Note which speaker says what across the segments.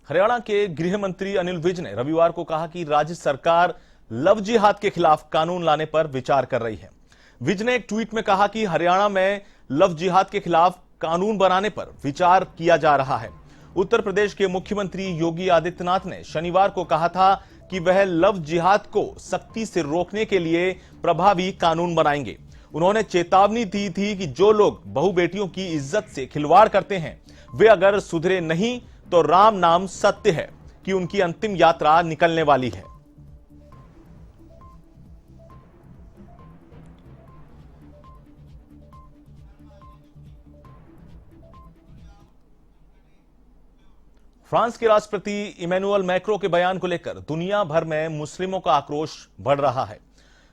Speaker 1: हरियाणा के गृह मंत्री अनिल विज ने रविवार को कहा कि राज्य सरकार लव जिहाद के खिलाफ कानून लाने पर विचार कर रही है। विज ने एक ट्वीट में कहा कि हरियाणा में लव जिहाद के खिलाफ कानून बनाने पर विचार किया जा रहा है। उत्तर प्रदेश के मुख्यमंत्री योगी आदित्यनाथ ने शनिवार को कहा था कि वह लव जिहाद को सख्ती से रोकने के लिए प्रभावी कानून बनाएंगे। उन्होंने चेतावनी दी थी कि जो लोग बहु बेटियों की इज्जत से खिलवाड़ करते हैं वे अगर सुधरे नहीं तो राम नाम सत्य है कि उनकी अंतिम यात्रा निकलने वाली है। फ्रांस के राष्ट्रपति इमैनुअल मैक्रों के बयान को लेकर दुनिया भर में मुस्लिमों का आक्रोश बढ़ रहा है।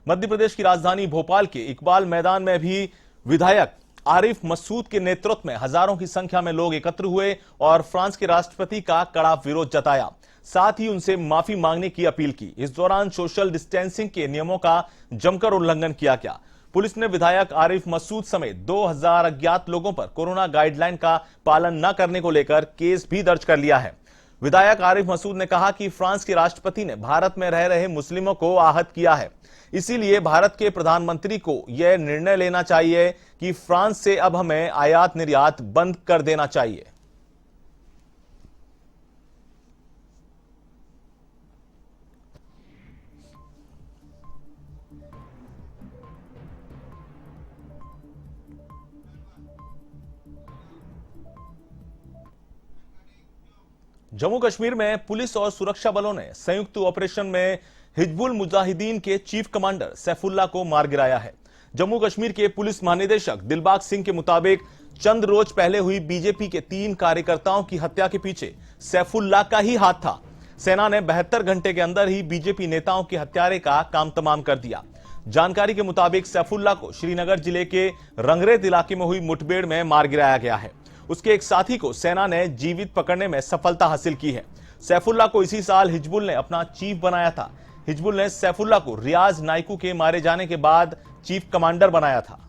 Speaker 1: मध्य प्रदेश की राजधानी भोपाल के इकबाल मैदान में भी विधायक आरिफ मसूद के नेतृत्व में हजारों की संख्या में लोग एकत्र हुए और फ्रांस के राष्ट्रपति का कड़ा विरोध जताया, साथ ही उनसे माफी मांगने की अपील की। इस दौरान सोशल डिस्टेंसिंग के नियमों का जमकर उल्लंघन किया गया। पुलिस ने विधायक आरिफ मसूद समेत 2000 अज्ञात लोगों पर कोरोना गाइडलाइन का पालन न करने को लेकर केस भी दर्ज कर लिया है। विधायक आरिफ मसूद ने कहा कि फ्रांस के राष्ट्रपति ने भारत में रह रहे मुस्लिमों को आहत किया है, इसीलिए भारत के प्रधानमंत्री को यह निर्णय लेना चाहिए कि फ्रांस से अब हमें आयात निर्यात बंद कर देना चाहिए। जम्मू कश्मीर में पुलिस और सुरक्षा बलों ने संयुक्त ऑपरेशन में हिजबुल मुजाहिदीन के चीफ कमांडर सैफुल्लाह को मार गिराया है। जम्मू कश्मीर के पुलिस महानिदेशक दिलबाग सिंह के मुताबिक चंद रोज पहले हुई बीजेपी के 3 कार्यकर्ताओं की हत्या के पीछे सैफुल्लाह का ही हाथ था। सेना ने 72 घंटे के अंदर ही बीजेपी नेताओं के हत्यारे का काम तमाम कर दिया। जानकारी के मुताबिक सैफुल्लाह को श्रीनगर जिले के रंगरेत इलाके में हुई मुठभेड़ में मार गिराया गया है। उसके एक साथी को सेना ने जीवित पकड़ने में सफलता हासिल की है। सैफुल्लाह को इसी साल हिजबुल ने अपना चीफ बनाया था। हिजबुल ने सैफुल्लाह को रियाज नाइकू के मारे जाने के बाद चीफ कमांडर बनाया था।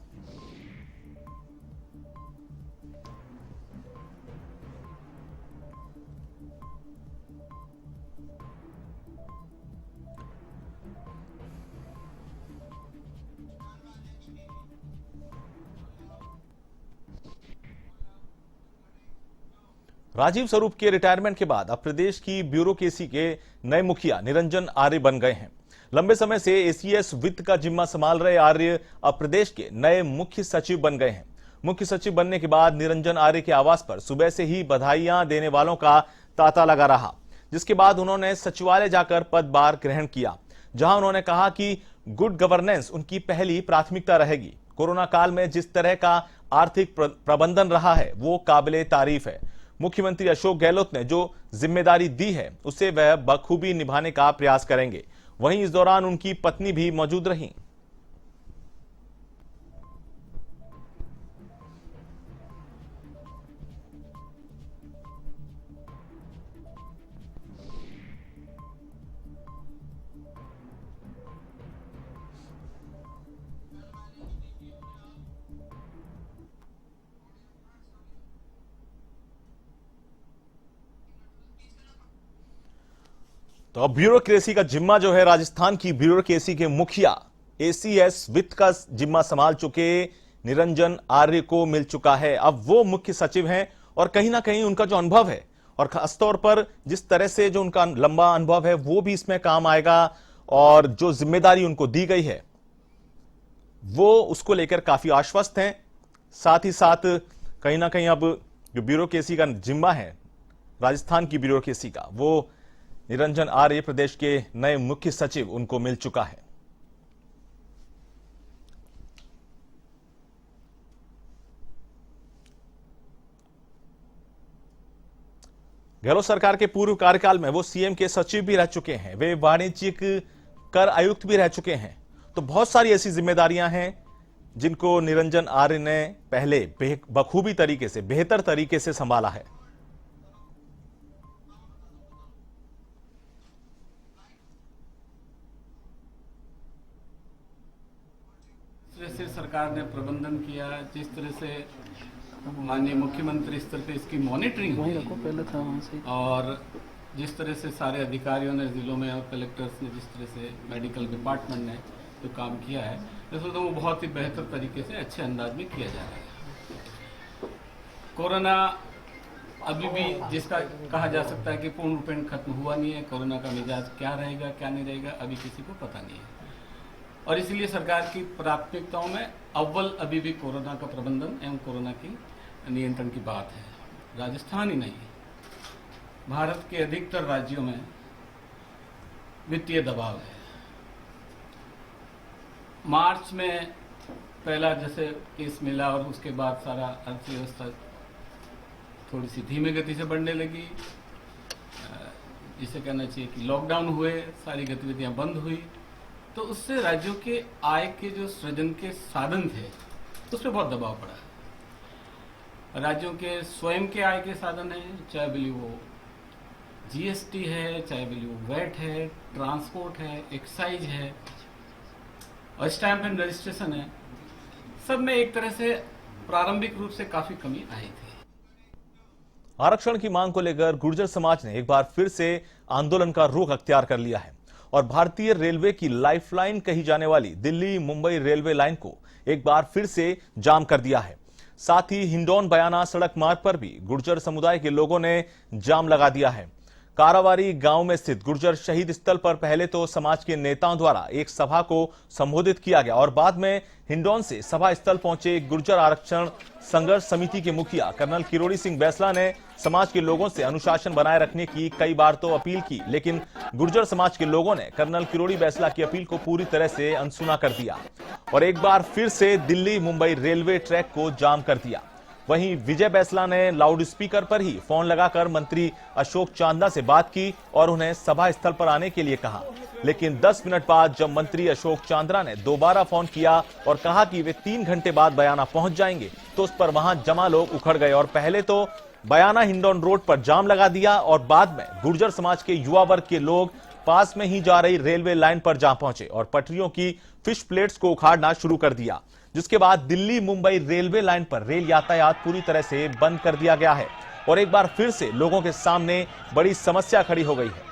Speaker 1: राजीव स्वरूप के रिटायरमेंट के बाद अब प्रदेश की ब्यूरोक्रेसी के नए मुखिया निरंजन आर्य बन गए हैं। लंबे समय से एसीएस वित्त का जिम्मा संभाल रहे आर्य अब प्रदेश के नए मुख्य सचिव बन गए हैं। मुख्य सचिव बनने के बाद निरंजन आर्य के आवास पर सुबह से ही बधाइयां देने वालों का तांता लगा रहा, जिसके बाद उन्होंने सचिवालय जाकर पदभार ग्रहण किया, जहां उन्होंने कहा कि गुड गवर्नेंस उनकी पहली प्राथमिकता रहेगी। कोरोना काल में जिस तरह का आर्थिक प्रबंधन रहा है वो काबिले तारीफ है। मुख्यमंत्री अशोक गहलोत ने जो जिम्मेदारी दी है उसे वह बखूबी निभाने का प्रयास करेंगे। वहीं इस दौरान उनकी पत्नी भी मौजूद रहीं। तो अब ब्यूरोक्रेसी का जिम्मा जो है राजस्थान की ब्यूरोक्रेसी के मुखिया एसीएस वित्त का जिम्मा संभाल चुके निरंजन आर्य को मिल चुका है। अब वो मुख्य सचिव हैं और कहीं ना कहीं उनका जो अनुभव है और खासतौर पर जिस तरह से जो उनका लंबा अनुभव है वो भी इसमें काम आएगा और जो जिम्मेदारी उनको दी गई है वो उसको लेकर काफी आश्वस्त हैं। साथ ही साथ कहीं ना कहीं अब जो ब्यूरोक्रेसी का जिम्मा है राजस्थान की ब्यूरोक्रेसी का वो निरंजन आर्य प्रदेश के नए मुख्य सचिव उनको मिल चुका है। गहलोत सरकार के पूर्व कार्यकाल में वो सीएम के सचिव भी रह चुके हैं, वे वाणिज्यिक कर आयुक्त भी रह चुके हैं। तो बहुत सारी ऐसी जिम्मेदारियां हैं जिनको निरंजन आर्य ने पहले बखूबी तरीके से, बेहतर तरीके से संभाला है।
Speaker 2: जिस तरह से सरकार ने प्रबंधन किया, जिस तरह से माननीय मुख्यमंत्री स्तर पे इसकी मॉनिटरिंग हुई और जिस तरह से सारे अधिकारियों ने जिलों में और कलेक्टर्स ने जिस तरह से मेडिकल डिपार्टमेंट ने जो काम किया है, मैं तो वो बहुत ही बेहतर तरीके से अच्छे अंदाज में किया जा रहा है। कोरोना अभी भी जिसका कहा जा सकता है कि पूर्ण रूपेण खत्म हुआ नहीं है, कोरोना का मिजाज क्या रहेगा क्या नहीं रहेगा अभी किसी को पता नहीं है, और इसलिए सरकार की प्राथमिकताओं में अव्वल अभी भी कोरोना का प्रबंधन एवं कोरोना की नियंत्रण की बात है। राजस्थान ही नहीं, भारत के अधिकतर राज्यों में वित्तीय दबाव है। मार्च में पहला जैसे केस मिला और उसके बाद सारा अर्थव्यवस्था थोड़ी सी धीमी गति से बढ़ने लगी, जिसे कहना चाहिए कि लॉकडाउन हुए, सारी गतिविधियां बंद हुई, तो उससे राज्यों के आय के जो सृजन के साधन थे उस पर बहुत दबाव पड़ा। राज्यों के स्वयं के आय के साधन हैं, चाहे बिल्ली वो जीएसटी है, चाहे बिल्ली वो वैट है, ट्रांसपोर्ट है, एक्साइज है और स्टैंप एंड रजिस्ट्रेशन है, सब में एक तरह से प्रारंभिक रूप से काफी कमी आई थी।
Speaker 1: आरक्षण की मांग को लेकर गुर्जर समाज ने एक बार फिर से आंदोलन का रुख अख्तियार कर लिया है और भारतीय रेलवे की लाइफलाइन कही जाने वाली दिल्ली मुंबई रेलवे लाइन को एक बार फिर से जाम कर दिया है। साथ ही हिंडौन बयाना सड़क मार्ग पर भी गुर्जर समुदाय के लोगों ने जाम लगा दिया है। कारावारी गांव में स्थित गुर्जर शहीद स्थल पर पहले तो समाज के नेताओं द्वारा एक सभा को संबोधित किया गया और बाद में हिंडौन से सभा स्थल पहुंचे गुर्जर आरक्षण संघर्ष समिति के मुखिया कर्नल किरोड़ी सिंह बैसला ने समाज के लोगों से अनुशासन बनाए रखने की कई बार तो अपील की, लेकिन गुर्जर समाज के लोगों ने कर्नल किरोड़ी बैसला की अपील को पूरी तरह से अनसुना कर दिया और एक बार फिर से दिल्ली मुंबई रेलवे ट्रैक को जाम कर दिया। वहीं विजय बैसला ने लाउड स्पीकर पर ही फोन लगाकर मंत्री अशोक चांदना से बात की और उन्हें सभा स्थल पर आने के लिए कहा, लेकिन 10 मिनट बाद जब मंत्री अशोक चांदना ने दोबारा फोन किया और कहा कि वे 3 घंटे बाद बयाना पहुंच जाएंगे, तो उस पर वहां जमा लोग उखड़ गए और पहले तो बयाना हिंडौन रोड पर जाम लगा दिया और बाद में गुर्जर समाज के युवा वर्ग के लोग पास में ही जा रही रेलवे लाइन पर जा पहुंचे और पटरियों की फिश प्लेट्स को उखाड़ना शुरू कर दिया, जिसके बाद दिल्ली मुंबई रेलवे लाइन पर रेल यातायात पूरी तरह से बंद कर दिया गया है और एक बार फिर से लोगों के सामने बड़ी समस्या खड़ी हो गई है।